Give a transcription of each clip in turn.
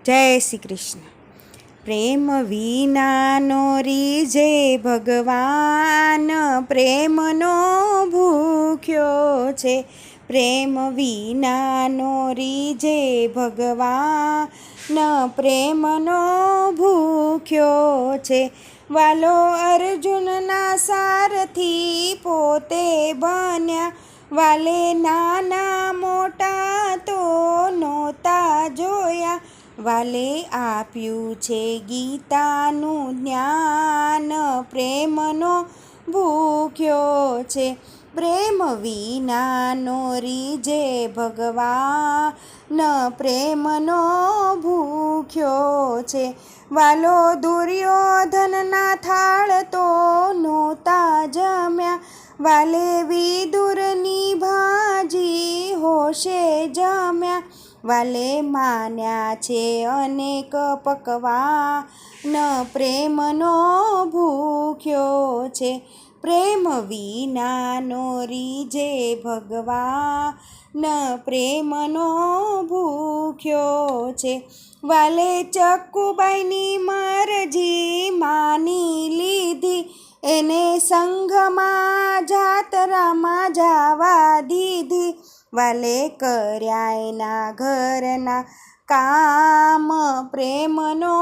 જય શ્રી કૃષ્ણ. પ્રેમ વિનાનો રીજે ભગવાન, પ્રેમનો ભૂખ્યો છે. પ્રેમ વિનાનો રીજે ભગવાન, પ્રેમનો ભૂખ્યો છે. વાલો અર્જુનના સારથી પોતે બન્યા, વાલે નાના મોટા તો નહોતા જોયા. વાલે આપ્યું છે ગીતાનું જ્ઞાન, પ્રેમનો ભૂખ્યો છે. પ્રેમ વિનાનો રીજે ભગવાન, પ્રેમનો ભૂખ્યો છે. વાલો દુર્યોધનના થાળ તો નહોતા જમ્યા, વાલે વિદુરની ભાજી હોશે જમ્યા. વાલે માન્યા છે અનેક પકવાન, પ્રેમનો ભૂખ્યો છે. પ્રેમ વિનાનો રીજે ભગવાન, પ્રેમનો ભૂખ્યો છે. વાલે ચક્કુબાઈની મરજી માની લીધી, એને સંઘમાં જાતરામાં જવા દીધી. વાલે કર્યા એના ઘરના કામ, પ્રેમનો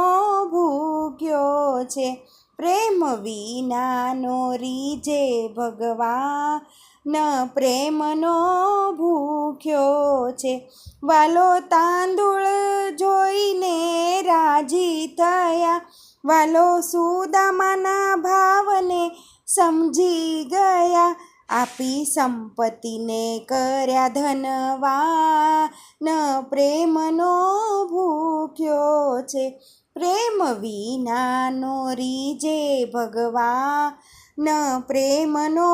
ભૂખ્યો છે. પ્રેમ વિનાનો રીજે ભગવાન, પ્રેમનો ભૂખ્યો છે. વાલો તાંદૂળ જોઈને રાજી થયા, વાલો સુદામાના ભાવને સમજી ગયા. આપી સંપત્તિને કર્યા ધનવાન, પ્રેમનો ભૂખ્યો છે. પ્રેમ વિનાનો રીજે ભગવાન, પ્રેમનો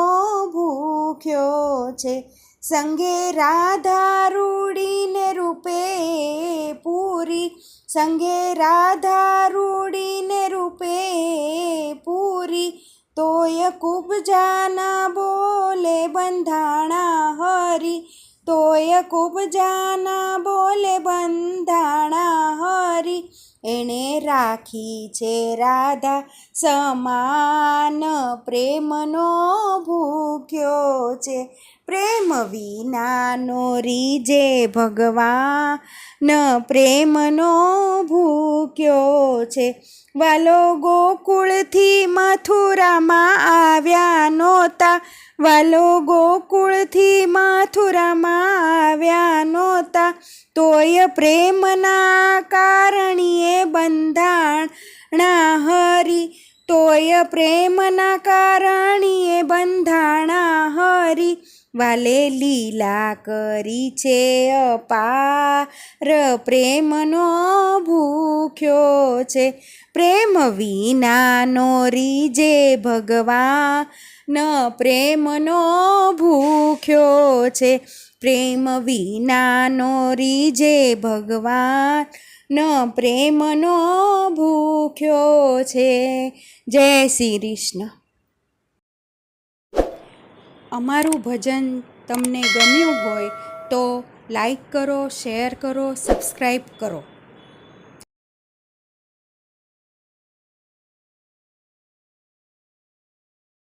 ભૂખ્યો છે. સંગે રાધા રૂડીને રૂપે પૂરી, સંગે રાધા રૂડીને રૂપે પૂરી. તોય કુબજાના બોલે બંધાણા હરી, તોય કુબજાના બોલે બંધાણા હરી. એણે રાખી છે રાધા સમાન, પ્રેમનો ભૂખ્યો છે. પ્રેમ વિનાનો રીજે ભગવાન, પ્રેમનો ભૂખ્યો છે. વાલો ગોકુળથી મથુરામાં આવ્યા નહોતા, વાલો ગોકુળથી મથુરામાં આવ્યા નહોતા. તોય પ્રેમના કારણીએ બંધાણા હરી, તોય પ્રેમના કારણીએ બંધાણા હરી. વાલે લીલા કરી છે અપાર, પ્રેમનો ભૂખ્યો છે. પ્રેમ વિનાનો રીજે ભગવાન, પ્રેમનો ભૂખ્યો છે. પ્રેમ વિનાનો રીજે ભગવાન, પ્રેમનો ભૂખ્યો છે. જય શ્રી કૃષ્ણ. અમારું ભજન તમને ગમ્યું હોય તો લાઈક કરો, શેર કરો, સબસ્ક્રાઈબ કરો.